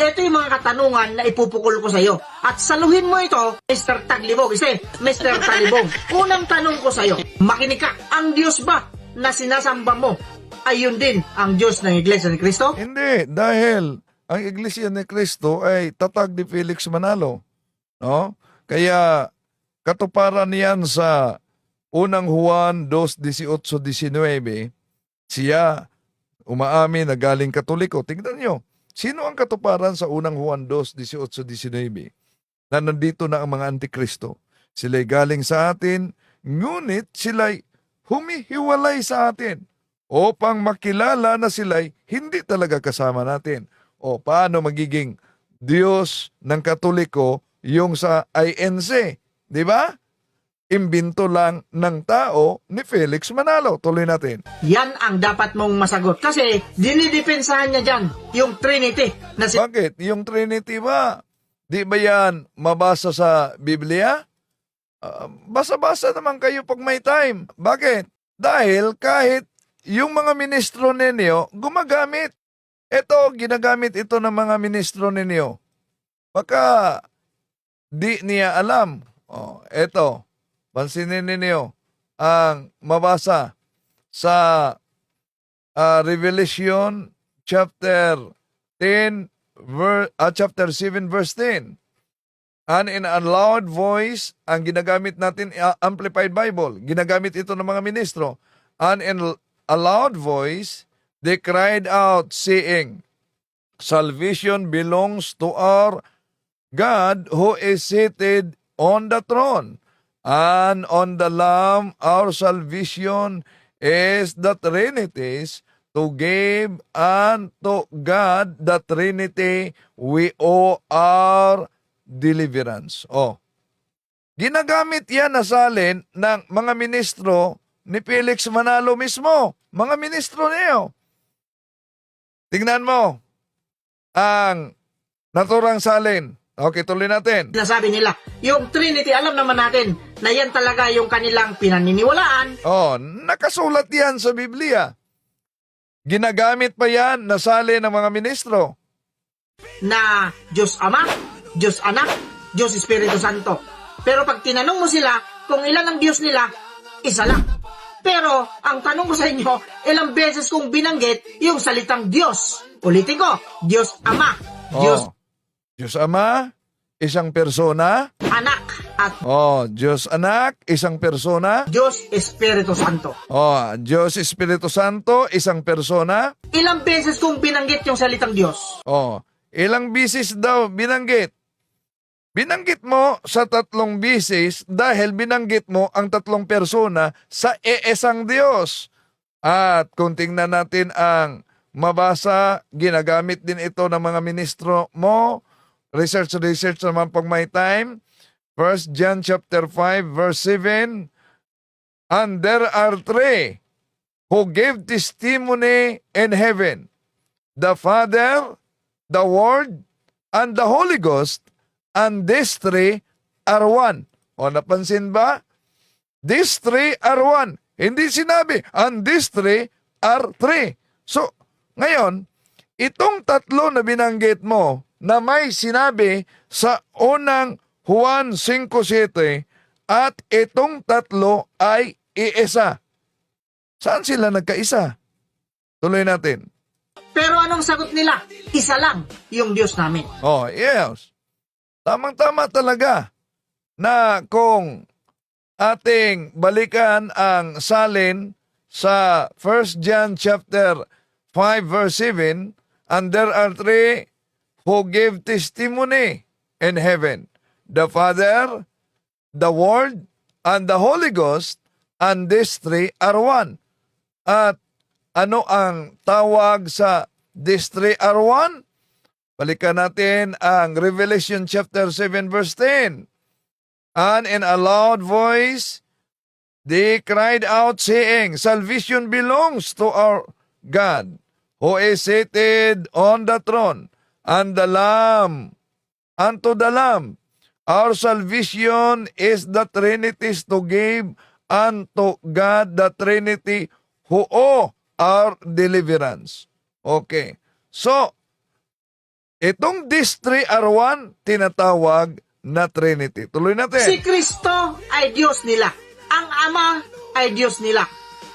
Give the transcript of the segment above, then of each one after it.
Ito yung mga katanungan na ipupukol ko sa iyo. At saluhin mo ito, Mr. Taglibog. Kasi, Mr. Taglibog, unang tanong ko sa iyo, makinig ka, ang Diyos ba na sinasamba mo ay yun din ang Diyos ng Iglesia ni Cristo? Hindi, dahil ang Iglesia ni Cristo ay tatag ni Felix Manalo. No? Kaya katuparan niyan sa unang Juan 2:18-19, siya umaamin na galing Katoliko. Tingnan nyo, sino ang katuparan sa unang Juan 2:18-19 na nandito na ang mga antikristo? Sila'y galing sa atin, ngunit sila'y humihiwalay sa atin upang makilala na sila'y hindi talaga kasama natin. O paano magiging Diyos ng Katoliko yung sa INC? Di ba? Imbento lang ng tao ni Felix Manalo. Tuloy natin. Yan ang dapat mong masagot. Kasi, dinidepensahan niya dyan yung Trinity na si... Bakit? Yung Trinity ba? Di ba yan mabasa sa Biblia? Basa-basa naman kayo pag may time. Bakit? Dahil kahit yung mga ministro ninyo gumagamit. Ito, ginagamit ito ng mga ministro ninyo. Baka di niya alam. Ito, pansinin ninyo ang mabasa sa Revelation chapter 10 chapter 7 verse 10. And in a loud voice, ang ginagamit natin Amplified Bible, ginagamit ito ng mga ministro. And in a loud voice, they cried out saying, "Salvation belongs to our God who is seated on the throne, and on the Lamb our salvation is the Trinity's. To give unto God the Trinity, we owe our deliverance." Ginagamit yan na salin ng mga ministro ni Felix Manalo mismo. Mga ministro niyo. Tingnan mo ang naturang salin. Okay, tuloy natin. Sinasabi nila, yung Trinity, alam naman natin na yan talaga yung kanilang pinaniniwalaan. Nakasulat yan sa Biblia. Ginagamit pa yan na salin ng mga ministro. Na Diyos Ama, Diyos Anak, Diyos Espiritu Santo. Pero pag tinanong mo sila kung ilan ang Diyos nila, isa lang. Pero ang tanong ko sa inyo, ilang beses kong binanggit yung salitang Diyos. Ulitin ko, Diyos Ama, Diyos Ama, isang persona. Anak, at Diyos Anak, isang persona. Diyos Espiritu Santo. Diyos Espiritu Santo, isang persona. Ilang beses kong binanggit yung salitang Diyos? Ilang bisis daw binanggit? Binanggit mo sa 3 bisis dahil binanggit mo ang 3 persona sa iisang Diyos. At kung tingnan natin ang mabasa, ginagamit din ito ng mga ministro mo. Research naman pag may time. 1 John chapter 5 verse 7. And there are 3 who gave testimony in heaven, the Father, the Word, and the Holy Ghost, and these 3 are one. Napansin ba? These 3 are one. Hindi sinabi, and these 3 are 3. So, ngayon, itong 3 na binanggit mo na may sinabi sa unang Juan 5:7 at itong 3 ay iisa. Saan sila nagkaisa? Tuloy natin. Pero anong sagot nila? Isa lang yung Diyos namin. Yes. Tamang-tama talaga na kung ating balikan ang salin sa 1 John chapter 5 verse 7, and there are 3 who give testimony in heaven, the Father, the Word, and the Holy Ghost, and these 3 are one. At ano ang tawag sa these 3 are one? Balikan natin ang Revelation chapter 7 verse 10. And in a loud voice, they cried out saying, "Salvation belongs to our God, who is seated on the throne, and the Lamb, unto the Lamb. Our salvation is the Trinity's, to give unto God the Trinity, who owe our deliverance." Okay. So, Itong these three are one, tinatawag na Trinity. Tuloy natin. Si Kristo ay Diyos nila. Ang Ama ay Diyos nila.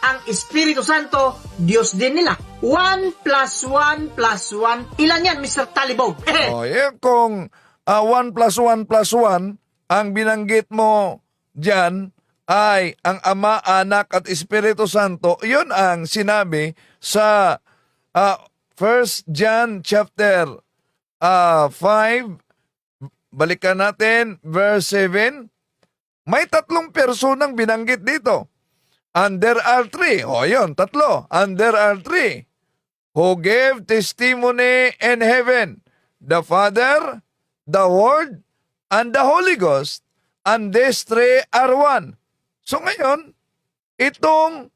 Ang Espiritu Santo, Diyos din nila. 1 plus 1 plus 1. Ilan yan, Mr. Talibog? Kung 1 plus 1 plus 1, ang binanggit mo dyan ay ang Ama, Anak at Espiritu Santo. Yun ang sinabi sa 1 John chapter 5. Balikan natin, verse 7. May tatlong personang binanggit dito. And there are three. Yun, tatlo. And there are three who gave testimony in heaven. The Father, the Word, and the Holy Ghost. And these three are one. So ngayon, itong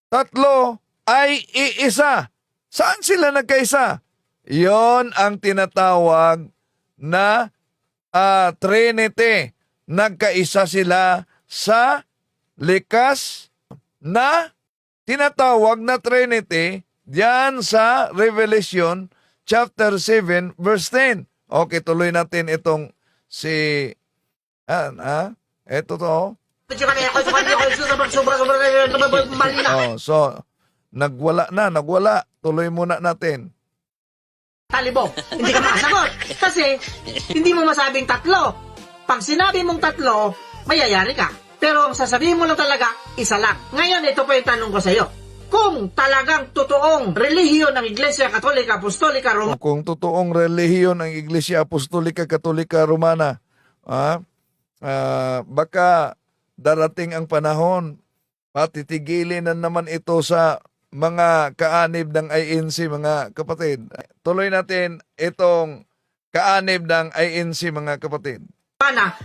tatlo ay iisa. Saan sila nagkaisa? Yon ang tinatawag na Trinity. Nagkaisa sila sa likas na tinatawag na Trinity diyan sa Revelation chapter 7 verse 10. Okay, tuloy natin itong si ito to. So nagwala. Tuloy muna natin. Talibog, hindi ka makasagot. Kasi, hindi mo masabing tatlo. Pag sinabi mong tatlo, mayayari ka. Pero ang sasabihin mo lang talaga, isa lang. Ngayon, ito po yung tanong ko sa iyo. Kung talagang totoong relihiyon ng Iglesia Katolika Apostolika Romana, kung totoong relihiyon ng Iglesia Apostolika Katolika Romana, baka darating ang panahon, patitigilin na naman ito sa mga kaanib ng INC, mga kapatid. Tuloy natin itong kaanib ng INC, mga kapatid.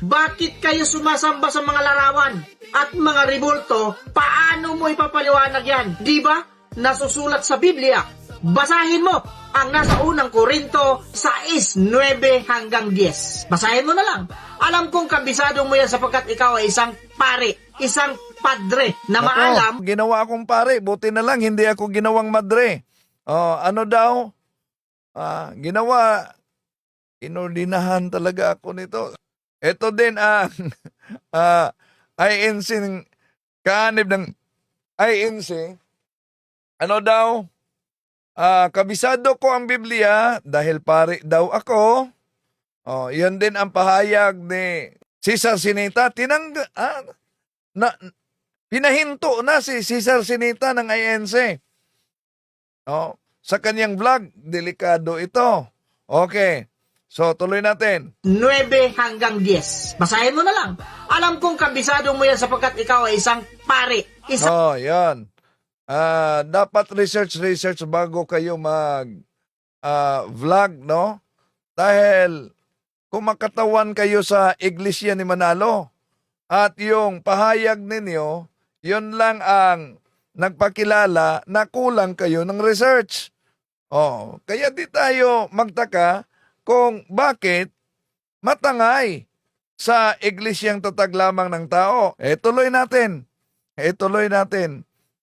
bakit kayo sumasamba sa mga larawan at mga ribulto? Paano mo ipapaliwanag yan? Di ba? Nasusulat sa Biblia. Basahin mo ang nasa unang Korinto 6:9 hanggang 10. Basahin mo na lang. Alam kong kabisado mo yan sapagkat ikaw ay isang pare, isang padre na maalam. Ginawa akong pare, buti na lang hindi ako ginawang madre. Ano daw? Inordinahan talaga ako nito. Ito din ang INC, kaanib ng INC. Ano daw? Kabisado ko ang Biblia dahil pare daw ako. Yan din ang pahayag ni Cesar Sinita. Pinahinto na si Cesar Sinita ng INC. Sa kanyang vlog, delikado ito. Okay. So, tuloy natin. 9 hanggang 10. Basahin mo na lang. Alam kong kabisado mo yan sapagkat ikaw ay isang pare. Yan. Dapat research bago kayo vlog, no? Dahil kung makatawan kayo sa Iglesia ni Manalo at yung pahayag ninyo, yun lang ang nagpakilala na kulang kayo ng research. Kaya di tayo magtaka kung bakit matangay sa iglesyang tatag lamang ng tao. Tuloy natin.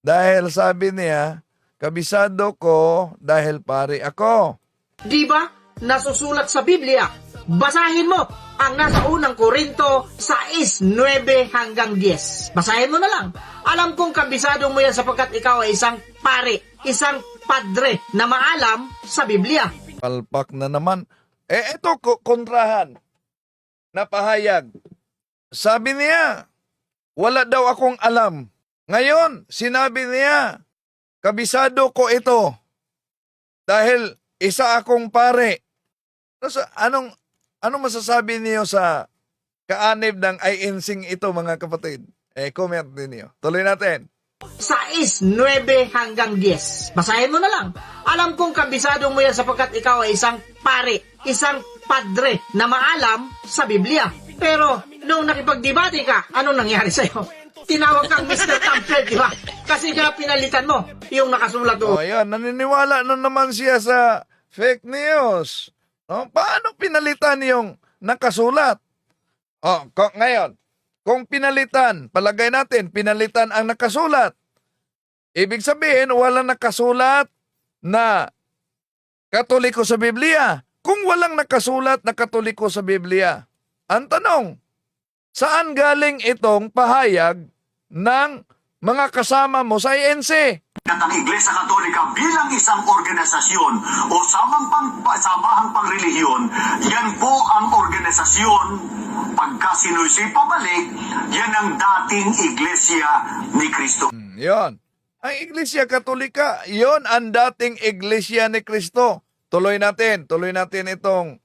Dahil sabi niya, kabisado ko dahil pare ako. Di ba? Nasusulat sa Biblia. Basahin mo ang nasa unang Korinto 6:9 hanggang 10. Basahin mo na lang. Alam kong kabisado mo yan sapagkat ikaw ay isang pare, isang padre na maalam sa Biblia. Palpak na naman. Ito kontrahan na pahayag. Sabi niya, wala daw akong alam. Ngayon, sinabi niya, kabisado ko ito dahil isa akong pare. Anong masasabi niyo sa kaanib ng INC ito, mga kapatid? Comment din niyo. Tuloy natin. 6:9 hanggang 10. Basahin mo na lang. Alam kong kabisado mo yan sapagkat ikaw ay isang pare, isang padre na maalam sa Biblia. Pero, nung nakipagdebate ka, anong nangyari sa'yo? Tinawag kang Mr. Tamper, di ba? Kasi nga pinalitan mo yung nakasulat doon. Ayan, naniniwala na naman siya sa fake news. Paano pinalitan yung nakasulat? Ngayon, kung pinalitan, palagay natin, pinalitan ang nakasulat. Ibig sabihin, walang nakasulat na Katoliko sa Biblia. Kung walang nakasulat na Katoliko sa Biblia, ang tanong, saan galing itong pahayag ng mga kasama mo sa INC? At ang Iglesia Katolika bilang isang organisasyon o samahang pangrelihiyon, yan po ang organisasyon. Pagka sinusi pabalik, yan ang dating Iglesia ni Kristo. Yon. Ang Iglesia Katolika, yon ang dating Iglesia ni Kristo. Tuloy natin itong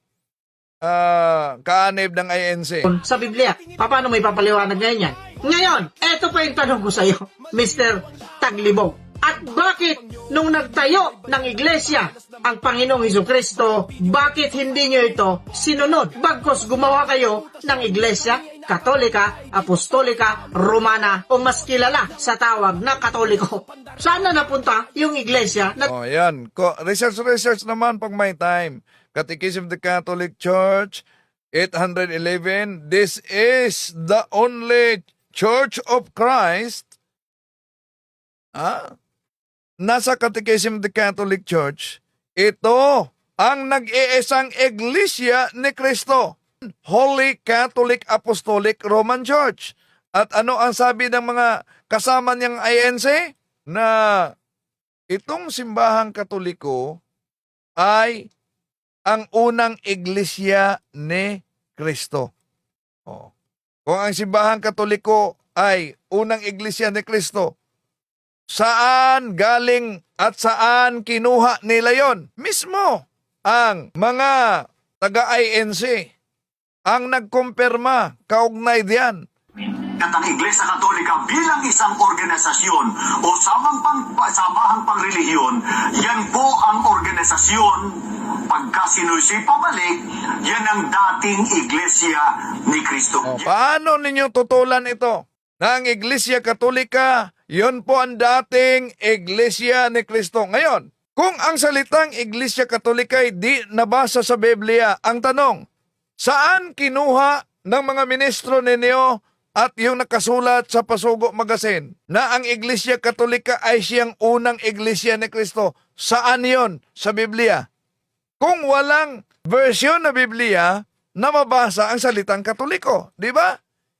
kaanib ng INC. Sa Biblia. Paano may papaliwanag ngayon yan? Ngayon, eto pa yung tanong ko sa iyo, Mr. Taglibong. At bakit nung nagtayo ng iglesia ang Panginoong Hesukristo, bakit hindi nyo ito sinunod? Bagkos gumawa kayo ng iglesia Katolika, Apostolika, Romana o mas kilala sa tawag na Katoliko. Saan na napunta yung iglesia na Yan. Research naman pag may time. Catechism of the Catholic Church, 811. This is the only Church of Christ. Nasa Catechism of the Catholic Church, ito ang nag-iisang iglesia ni Kristo. Holy Catholic Apostolic Roman Church. At ano ang sabi ng mga kasama niyang INC? Na itong simbahang Katoliko ay ang unang iglesia ni Kristo. Kung ang simbahang Katoliko ay unang iglesia ni Kristo, saan galing at saan kinuha nila yon? Mismo ang mga taga-INC ang nagkumpirma, kaugnay diyan. At ang Iglesia Katolika bilang isang organisasyon o samahang pangrelihiyon, yan po ang organisasyon. Pagka sinusi pabalik, yan ang dating Iglesia ni Kristo. Paano ninyo tutulan ito? Na ang Iglesia Katolika, yun po ang dating Iglesia ni Kristo. Ngayon, kung ang salitang Iglesia Katolika ay di nabasa sa Biblia, ang tanong, saan kinuha ng mga ministro ninyo at yung nakasulat sa Pasugo Magazine na ang Iglesia Katolika ay siyang unang Iglesia ni Kristo? Saan yon sa Biblia? Kung walang version na Biblia na mabasa ang salitang Katoliko, di ba?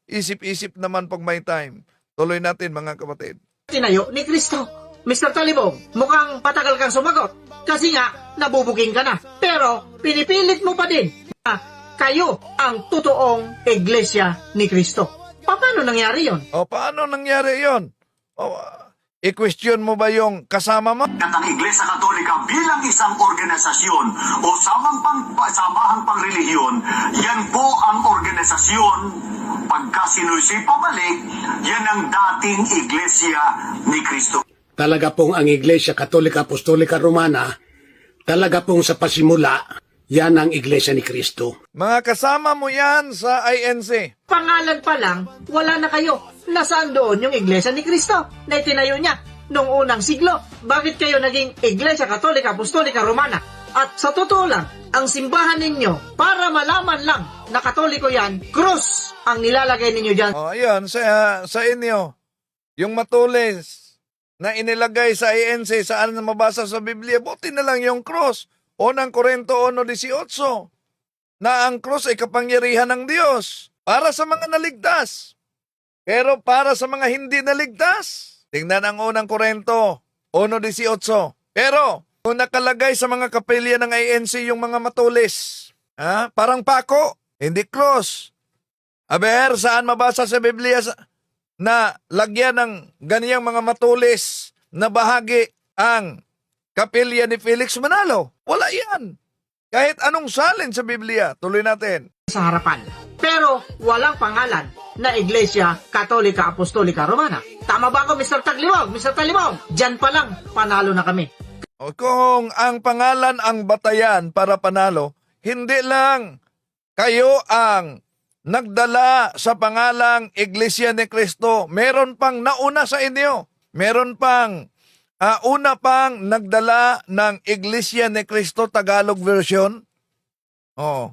Isip-isip naman pag may time. Tuloy natin mga kapatid. tinayo ni Kristo? Mr. Talibong, mukhang patagal kang sumagot kasi nga nabubuking ka na. Pero pinipilit mo pa din na kayo ang totoong iglesia ni Kristo. Paano nangyari yon? Paano nangyari yon? I-question mo ba yung kasama mo? At ang Iglesia Katolika bilang isang organisasyon o samahang pangrelihiyon, yan po ang organisasyon. Pagka sinusi pabalik, yan ang dating Iglesia ni Kristo. Talaga pong ang Iglesia Katolika Apostolika Romana, talaga pong sa pasimula, yan ang Iglesia ni Kristo. Mga kasama mo yan sa INC. Pangalan pa lang, wala na kayo. Nasaan doon yung iglesia ni Kristo na itinayo niya noong unang siglo? Bakit kayo naging Iglesia Katolika Apostolika Romana? At sa totoo lang, ang simbahan ninyo, para malaman lang na Katoliko yan, krus ang nilalagay ninyo dyan. Ayun, sa inyo. Yung matulis na inilagay sa INC, saan na mabasa sa Biblia, buti na lang yung cross. Unang Korinto 1:18, na ang cross ay kapangyarihan ng Diyos para sa mga naligtas. Pero para sa mga hindi naligtas, tingnan ang unang Korinto 1:18. Pero kung nakalagay sa mga kapilya ng INC yung mga matulis, parang pako, hindi cross. Aber, saan mabasa sa Biblia na lagyan ng ganiyang mga matulis na bahagi ang kapilya ni Felix Manalo? Wala yan. Kahit anong salin sa Biblia. Tuloy natin. Sa harapan. Pero walang pangalan na Iglesia Katolika Apostolika Romana. Tama ba ako, Mr. Taglibong? Mr. Talibong, dyan pa lang, panalo na kami. O kung ang pangalan ang batayan para panalo, hindi lang kayo ang nagdala sa pangalang Iglesia ni Kristo. Meron pang nauna sa inyo. Meron pang una pang nagdala ng Iglesia ni Kristo Tagalog version.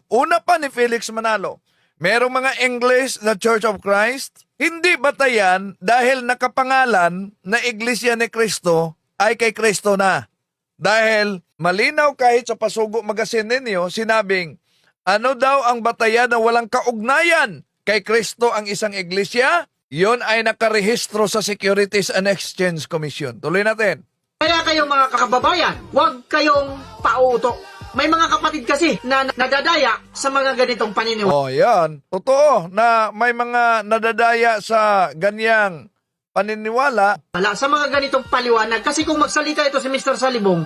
Una pa ni Felix Manalo. Merong mga English na Church of Christ. Hindi batayan dahil nakapangalan na Iglesia ni Kristo ay kay Kristo na. Dahil malinaw kahit sa Pasugo Magazine ninyo, sinabing, ano daw ang batayan na walang kaugnayan kay Kristo ang isang iglesia? Yon ay nakarehistro sa Securities and Exchange Commission. Tuloy natin. Kaya kayong mga kakababayan, huwag kayong pauto. May mga kapatid kasi na nadadaya sa mga ganitong paniniwala. Oh, yan. Totoo na may mga nadadaya sa ganyang paniniwala. Sa mga ganitong paliwanag. Kasi kung magsalita ito si Mr. Salibong,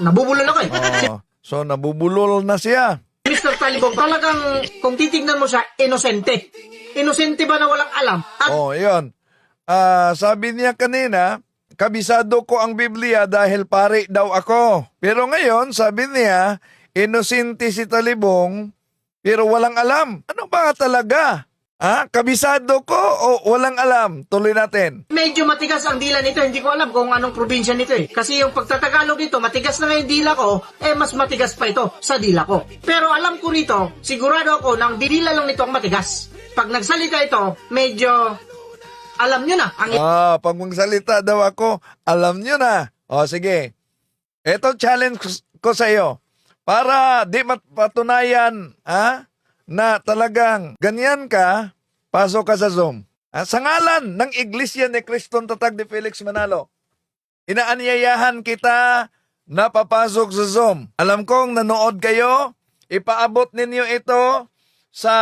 nabubulol ako eh. Oh, so nabubulol na siya. Mr. Talibong, talagang kung titignan mo siya, inosente. Inosente ba na walang alam? At Oh, yun. Sabi niya kanina, kabisado ko ang Biblia dahil pare daw ako. Pero ngayon, sabi niya, inosente si Talibong, pero walang alam. Ano ba talaga? Kabisado ko o walang alam? Tuloy natin. medyo matigas ang dila nito. Hindi ko alam kung anong probinsya nito eh. Kasi yung pagtatagalog nito, matigas na nga yung dila ko, mas matigas pa ito sa dila ko. Pero alam ko rito, sigurado ako na ang dila lang nito ang matigas. Pag nagsalita ito, medyo alam nyo na. Pag magsalita daw ako, alam nyo na. O, sige. Ito challenge ko sa iyo. Para di mapatunayan, na talagang ganyan ka, pasok ka sa Zoom. Sa ngalan ng Iglesia ni Kristong Tatag ni Felix Manalo, inaanyayahan kita na papasok sa Zoom. Alam kong nanood kayo, ipaabot ninyo ito sa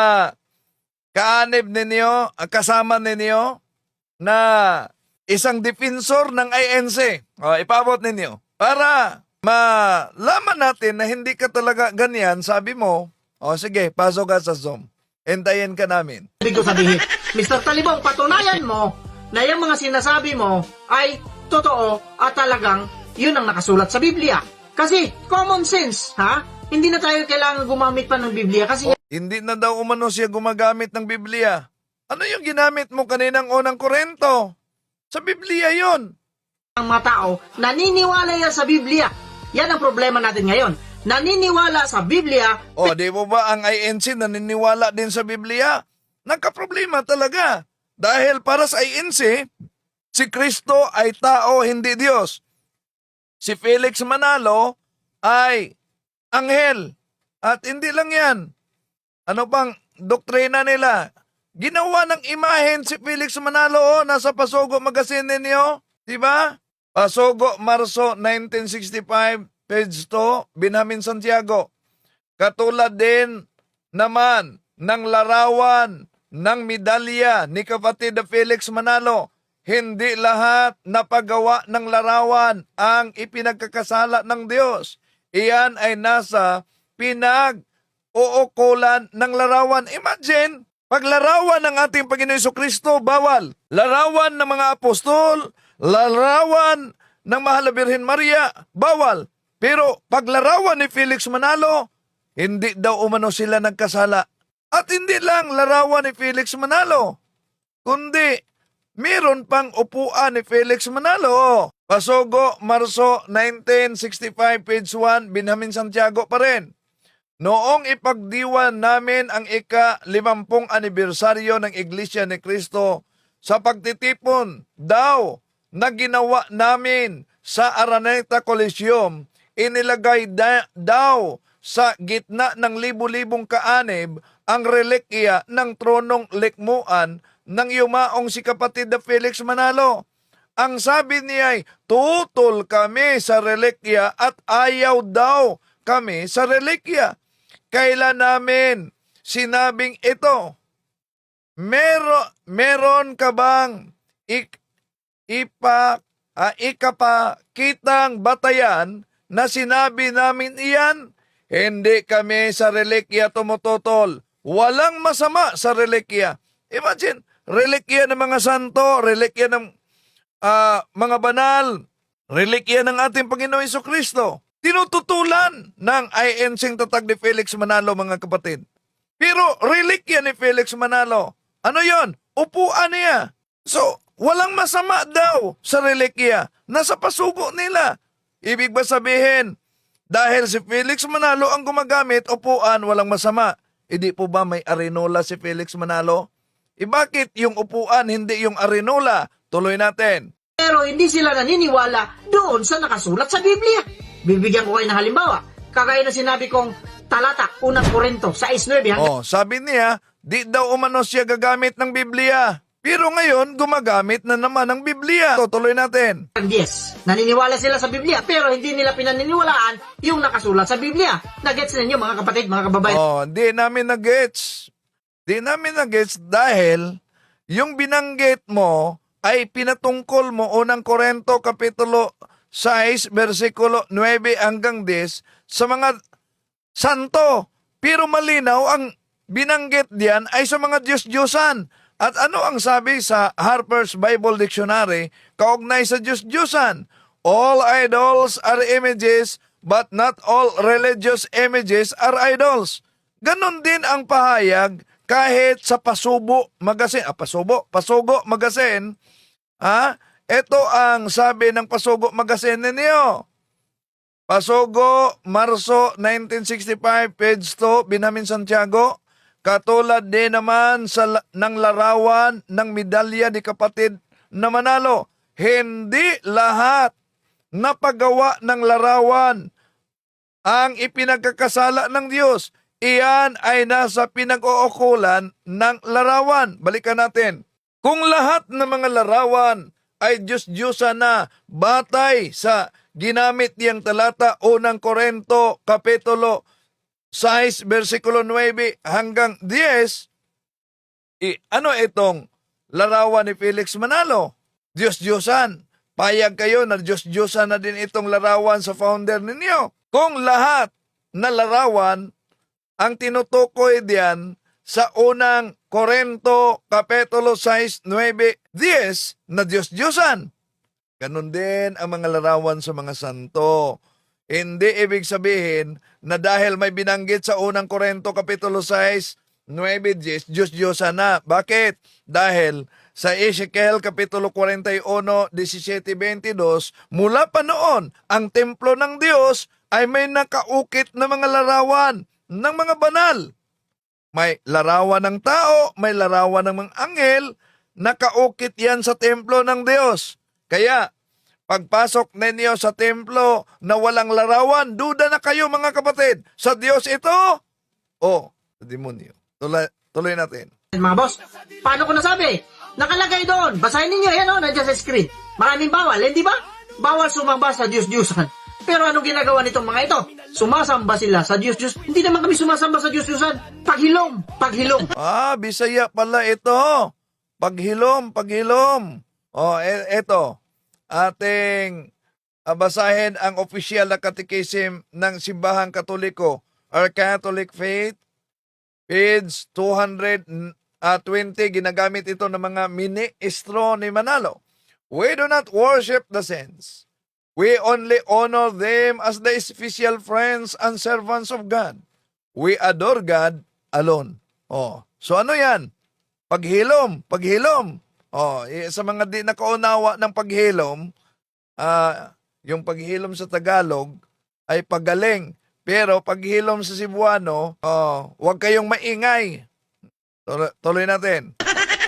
kaanib ninyo, kasama ninyo, na isang defensor ng INC. Ipaabot ninyo. Para malaman natin na hindi ka talaga ganyan, sabi mo, sige, pasok ka sa Zoom. Entayin ka namin. Ibig ko sabihin, Mr. Talibong, patunayan mo na yung mga sinasabi mo ay totoo at talagang yun ang nakasulat sa Biblia. Kasi, common sense, Hindi na tayo kailangan gumamit pa ng Biblia kasi Hindi na daw umano siya gumagamit ng Biblia. Ano yung ginamit mo kaninang unang Korento? Sa Biblia yon. ang mga tao naniniwala yan sa Biblia. Yan ang problema natin ngayon. Naniniwala sa Biblia, Di mo ba ang INC naniniwala din sa Biblia? Nagka-problema talaga. Dahil para sa INC, si Kristo ay tao, hindi Diyos. Si Felix Manalo ay anghel. At hindi lang yan. Ano pang doktrina nila? Ginawa ng imahen si Felix Manalo, nasa Pasugo Magazine ninyo. Diba? Pasugo, Marso 1965, page 2, Binhamin Santiago. Katulad din naman ng larawan ng medalya ni kapatid na Felix Manalo. Hindi lahat na paggawa ng larawan ang ipinagkakasala ng Diyos. Iyan ay nasa pinag-uukulan ng larawan. Imagine, pag larawan ng ating Panginoon Jesucristo, bawal. Larawan ng mga apostol, larawan ng Mahal na Birhen Maria, bawal. Pero pag larawan ni Felix Manalo, hindi daw umano sila nagkasala. At hindi lang larawan ni Felix Manalo, kundi meron pang upuan ni Felix Manalo. Pasugo, Marso 1965, page 1, Binhamin Santiago pa rin. Noong ipagdiwan namin ang ika-50 anibersaryo ng Iglesia ni Cristo sa pagtitipon daw na ginawa namin sa Araneta Coliseum, inilagay daw sa gitna ng libu-libong kaanib ang relikya ng tronong likmuan ng yumaong si kapatid na Felix Manalo. Ang sabi niya ay, tutol kami sa relikya at ayaw daw kami sa relikya. Kailan namin sinabing ito? Meron ka bang ikapakitang batayan na sinabi namin iyan? Hindi kami sa relikya tumututol. Walang masama sa relikya. Imagine, relikya ng mga santo, relikya ng mga banal, relikya ng ating Panginoon Jesucristo. Tinututulan ng INC Tatag ni Felix Manalo, mga kapatid. Pero relikya ni Felix Manalo, ano yon? Upuan niya. So, walang masama daw sa relikya. Nasa pasugo nila. Ibig ba sabihin, dahil si Felix Manalo ang gumagamit, upuan, walang masama. Hindi po ba may arenola si Felix Manalo? Bakit yung upuan, hindi yung arenola? Tuloy natin. pero hindi sila naniniwala doon sa nakasulat sa Biblia. Bibigyan ko kayo ng halimbawa. Kagaya na sinabi kong talata, unang Korinto, 6:9 hanggang Oh, sabi niya, di daw umano siya gagamit ng Biblia. Pero ngayon, gumagamit na naman ng Biblia. Tutuloy natin. 10. Naniniwala sila sa Biblia, pero hindi nila pinaniniwalaan yung nakasulat sa Biblia. Nagets ninyo mga kapatid, mga kababayan? Oh, di namin na-gets. Di namin na-gets dahil yung binanggit mo ay pinatungkol mo unang Korinto kapitulo 6, versikulo 9 hanggang 10 sa mga santo. Pero malinaw ang binanggit diyan ay sa mga Diyos-Diyosan. At ano ang sabi sa Harper's Bible Dictionary kaugnay sa Diyos-Diyosan? All idols are images, but not all religious images are idols. Ganon din ang pahayag kahit sa Pasubo Magazine. Pasugo Magazine. Ito ang sabi ng Pasugo Magazine ninyo. Pasugo, Marso 1965, page 2, Binhamin Santiago. Katulad din naman ng larawan ng medalya ni kapatid na Manalo. Hindi lahat na paggawa ng larawan ang ipinagkakasala ng Diyos. Iyan ay nasa pinag-uukulan ng larawan. Balikan natin. Kung lahat ng mga larawan ay Diyos-Diyosan na batay sa ginamit niyang talata unang Korinto kapitulo 6, versikulo 9 hanggang 10, ano itong larawan ni Felix Manalo? Diyos-Diyosan. Payag kayo na Diyos-Diyosan na din itong larawan sa founder ninyo. Kung lahat na larawan ang tinutukoy diyan sa unang Korinto kapitulo 6, 9, 10 na Diyos-Diyosan. Ganon din ang mga larawan sa mga santo. Hindi ibig sabihin na dahil may binanggit sa unang Korinto kapitulo 6, 9, 10, Diyos-Diyosan na. Bakit? Dahil sa Ezekiel kapitulo 41, 17, 22, mula pa noon, ang templo ng Diyos ay may nakaukit na mga larawan ng mga banal. May larawan ng tao, may larawan ng mga anghel, nakaukit yan sa templo ng Diyos. Kaya, pagpasok ninyo sa templo na walang larawan, duda na kayo mga kapatid. Sa Diyos ito o sa demonyo. Tuloy natin. Mga boss, paano ko nasabi? Nakalagay doon. Basahin ninyo, yan o, nandiyan sa screen. Maraming bawal, hindi ba? Bawal sumamba sa Diyos-Diyosan. Pero anong ginagawa nitong mga ito? Sumasamba sila sa Diyos-Diyos. Hindi naman kami sumasamba sa Diyos-Diyosan. Paghilom. Bisaya pala ito. Paghilom. Ito. Ating basahin ang official na catechism ng Simbahang Katoliko, Our Catholic Faith, page 220, ginagamit ito ng mga ministro ni Manalo. We do not worship the saints. We only honor them as the official friends and servants of God. We adore God alone. So ano yan? Paghilom. Sa mga di nakaunawa ng paghilom, yung paghilom sa Tagalog ay pagaling. Pero paghilom sa Cebuano, huwag kayong maingay. Tuloy natin.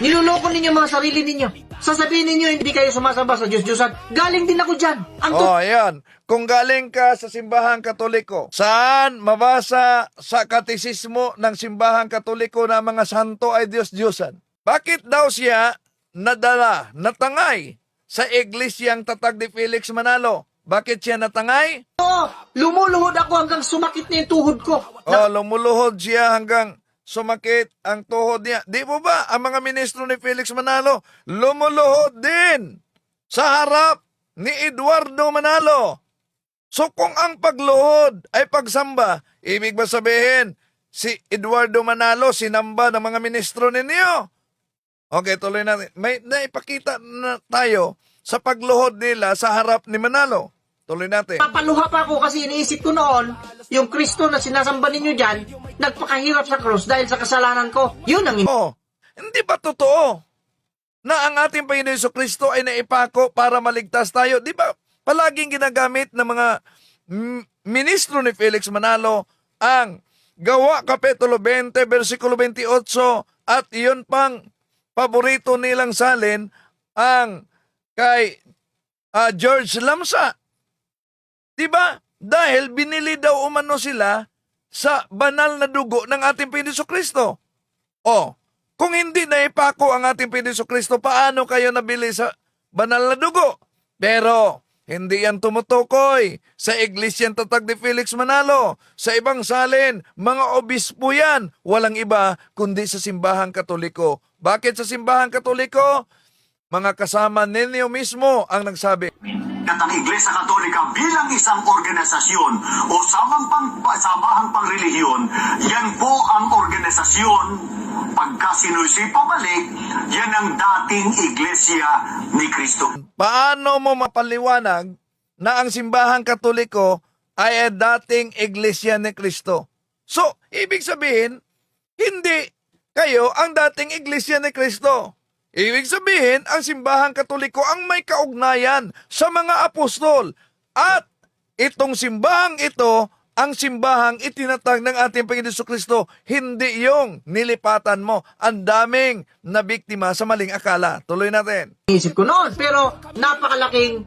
Niloloko ninyo mga sarili ninyo. Sasabihin ninyo hindi kayo sumasamba sa Diyos-Diyosan. Galing din ako dyan. Ayan. Kung galing ka sa Simbahang Katoliko, saan mabasa sa katisismo ng Simbahang Katoliko na mga santo ay Diyos-Diyosan? Bakit daw siya natangay sa iglesyang tatag ni Felix Manalo? Bakit siya natangay? Lumuluhod ako hanggang sumakit na yung tuhod ko. Lumuluhod siya hanggang sumakit ang tuhod niya. Di mo ba ang mga ministro ni Felix Manalo lumuluhod din sa harap ni Eduardo Manalo? So kung ang pagluhod ay pagsamba, ibig ba sabihin si Eduardo Manalo sinamba ng mga ministro ninyo? Okay, tuloy natin. May naipakita na tayo sa pagluhod nila sa harap ni Manalo. Tuloy natin. Papaluha pa ako kasi iniisip ko noon, yung Kristo na sinasamba ninyo dyan, nagpakahirap sa krus dahil sa kasalanan ko. Yun ang hindi ba totoo na ang ating Panginoon Jesucristo ay naipako para maligtas tayo? Di ba palaging ginagamit ng mga ministro ni Felix Manalo ang Gawa Kapitulo 20, versikulo 28 at iyon pang paborito nilang salin ang kay George Lamsa. Diba? Dahil binili daw umano sila sa banal na dugo ng ating Panginoon Kristo. O, kung hindi na ipako ang ating Panginoon Kristo, paano kayo nabili sa banal na dugo? Pero, hindi yan tumutukoy sa Iglesyang Tatag ni Felix Manalo. Sa ibang salin, mga obispo yan. Walang iba kundi sa simbahang Katoliko. Bakit sa simbahang Katoliko? Mga kasama ninyo mismo ang nagsabi. At ang Iglesia Katolika bilang isang organisasyon o samahang pangrelihiyon, yan po ang organisasyon. Pagka sinusi pabalik, yan ang dating Iglesia ni Kristo. Paano mo mapaliwanag na ang simbahang Katoliko ay dating Iglesia ni Kristo? So, ibig sabihin, hindi kayo ang dating Iglesia ni Kristo. Ibig sabihin, ang simbahang Katoliko ang may kaugnayan sa mga apostol. At itong simbahang ito, ang simbahang itinatag ng ating Panginoon Kristo, hindi yung nilipatan mo. Ang daming nabiktima sa maling akala. Tuloy natin. Isip ko noon, pero napakalaking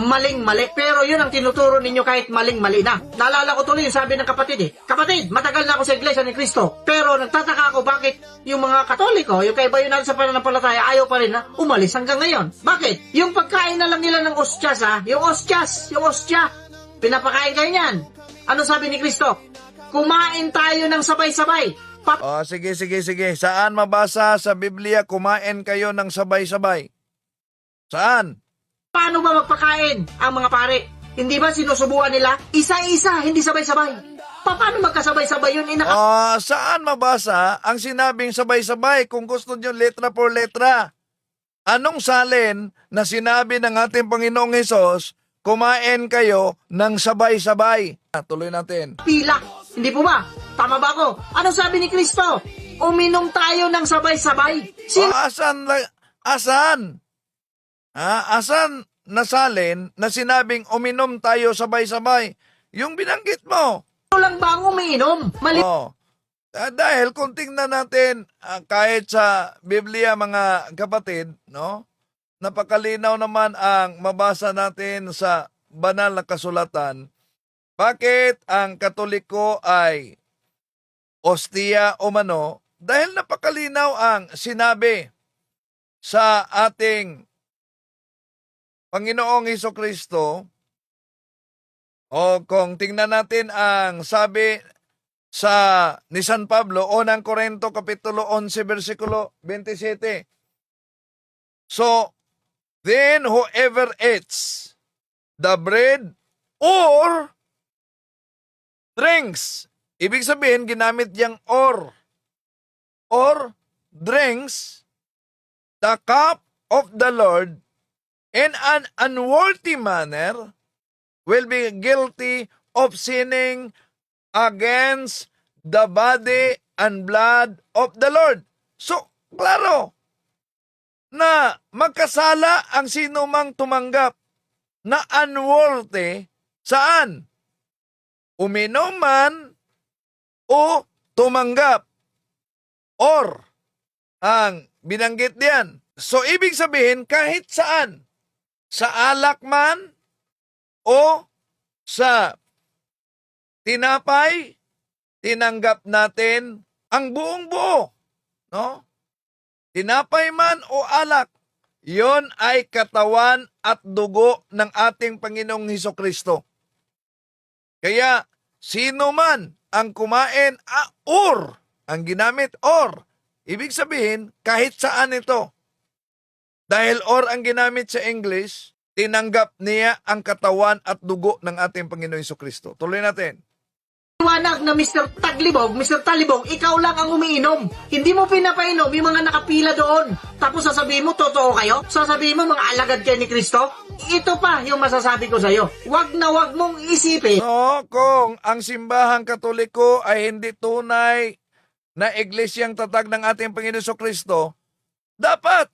maling-mali. Pero yun ang tinuturo ninyo kahit maling-mali na. Naalala ko tuloy yung sabi ng kapatid Kapatid, matagal na ako sa Iglesia ni Cristo. Pero nagtataka ako bakit yung mga Katoliko, yung kaibayo natin sa pananampalataya, ayaw pa rin na umalis hanggang ngayon. Bakit? Yung pagkain na lang nila ng ostyas yung ostya, pinapakain kayo niyan. Ano sabi ni Cristo? Kumain tayo ng sabay-sabay. Sige. Saan mabasa sa Biblia kumain kayo ng sabay-sabay? Saan? Paano ba magpakain ang mga pare? Hindi ba sinusubuan nila? Isa-isa, hindi sabay-sabay. Paano magkasabay-sabay yun? Saan mabasa ang sinabing sabay-sabay kung gusto nyo letra por letra? Anong salin na sinabi ng ating Panginoong Hesus, kumain kayo ng sabay-sabay? Tuloy natin. Pila. Hindi po ba? Tama ba ako? Ano sabi ni Kristo? Uminom tayo ng sabay-sabay. Asan? Asan na salin na sinabing uminom tayo sabay-sabay? Yung binanggit mo. Lang ba ang umiinom? Dahil kung tingnan natin kahit sa Biblia mga kapatid, no? Napakalinaw naman ang mabasa natin sa banal na kasulatan. Bakit ang Katoliko ay ostiya o mano? Dahil napakalinaw ang sinabi sa ating Panginoong Hesukristo. O kung tingnan natin ang sabi ni San Pablo, unang Korinto Kapitulo 11, versikulo 27. So, then whoever eats the bread or drinks, ibig sabihin, ginamit yung or drinks the cup of the Lord in an unworthy manner will be guilty of sinning against the body and blood of the Lord. So, klaro na magkasala ang sino mang tumanggap na unworthy saan? Uminom man o tumanggap. Or, ang binanggit diyan. So, ibig sabihin, kahit saan, sa alak man o sa tinapay, tinanggap natin ang buong buo. No? Tinapay man o alak, yon ay katawan at dugo ng ating Panginoong Hesukristo. Kaya, sino man ang kumain, or, ang ginamit, or, ibig sabihin, kahit saan ito. Dahil or ang ginamit sa English, tinanggap niya ang katawan at dugo ng ating Panginoong Hesukristo. Tuloy natin. Iwanag na Mr. Talibog, ikaw lang ang umiinom. Hindi mo pinapainom yung mga nakapila doon. Tapos sasabihin mo, totoo kayo? Sasabihin mo, mga alagad kayo ni Kristo? Ito pa yung masasabi ko sa'yo. Wag na wag mong isipin. No, kung ang simbahang Katoliko ay hindi tunay na iglesyang tatag ng ating Panginoon Kristo, dapat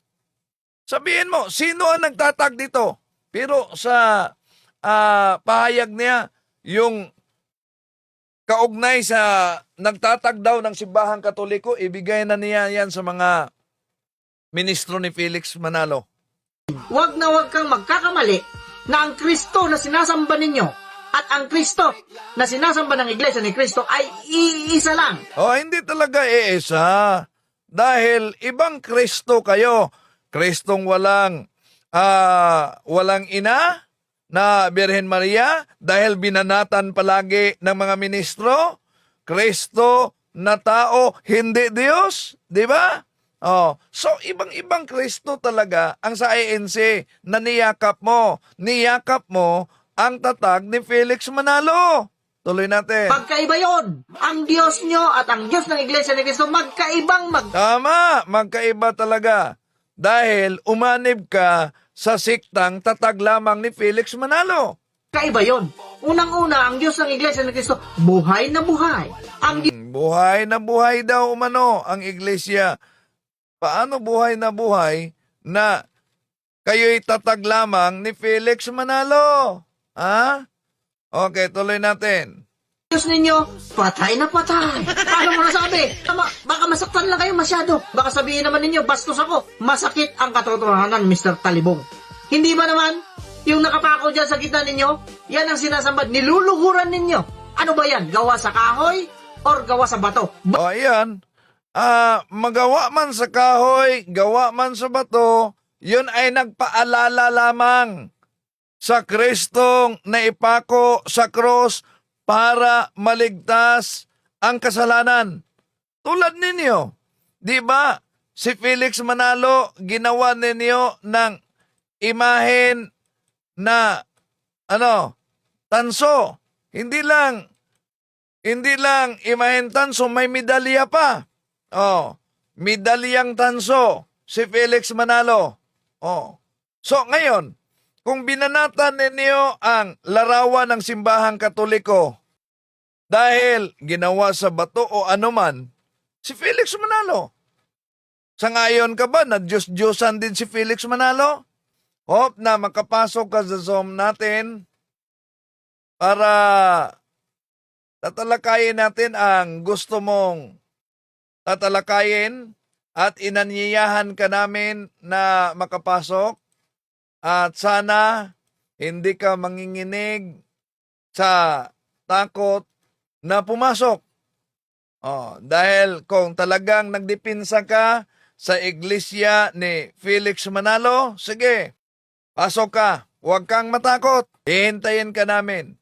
sabihin mo, sino ang nagtatag dito? Pero sa pahayag niya, yung kaugnay sa nagtatag daw ng simbahang Katoliko, ibigay na niya yan sa mga ministro ni Felix Manalo. Huwag na huwag kang magkakamali na ang Kristo na sinasamba ninyo at ang Kristo na sinasamba ng Iglesia ni Kristo ay iisa lang. Hindi talaga iisa. Dahil ibang Kristo kayo. Kristong walang ina na Birhen Maria dahil binanatan palagi ng mga ministro. Kristo na tao, hindi Diyos. Di ba? So, ibang-ibang Kristo talaga ang sa ANC na niyakap mo. Niyakap mo ang tatag ni Felix Manalo. Tuloy natin. Magkaiba yon. Ang Diyos nyo at ang Diyos ng Iglesia ni Cristo Tama, magkaiba talaga. Dahil umanib ka sa siktang tatag lamang ni Felix Manalo. magkaiba yon. Unang-una, ang Diyos ng Iglesia ni Cristo, buhay na buhay. Ang Buhay na buhay daw umano ang iglesia. Paano buhay na kayo'y tatag lamang ni Felix Manalo? Ha? Okay, tuloy natin. Diyos ninyo, patay na patay. Paano mo nasabi? Baka masaktan lang kayo masyado. Baka sabihin naman ninyo, bastos ako. Masakit ang katotohanan, Mr. Talibong. Hindi ba naman? Yung nakapako dyan sa gitna ninyo, yan ang sinasambad, niluluhuran ninyo. Ano ba yan? Gawa sa kahoy or gawa sa bato? Ayan. Magawa man sa kahoy, gawa man sa bato, yun ay nagpaalala lamang sa Kristong naipako sa cross para maligtas ang kasalanan. Tulad ninyo, di ba? Si Felix Manalo, ginawa ninyo ng imahen na tanso. Hindi lang imahen tanso, may medalya pa. Medalyang tanso si Felix Manalo. So ngayon, kung binanatan ninyo ang larawan ng simbahang Katoliko dahil ginawa sa bato o anuman, si Felix Manalo. Sangayon ka ba na Diyos-Diyosan din si Felix Manalo? Hope na makapasok ka sa Zoom natin para tatalakayin natin ang gusto mong tatalakayin at inanyayahan ka namin na makapasok at sana hindi ka manginginig sa takot na pumasok. Dahil kung talagang nagdipinsa ka sa iglesia ni Felix Manalo, sige, pasok ka. Huwag kang matakot. Hihintayin ka namin.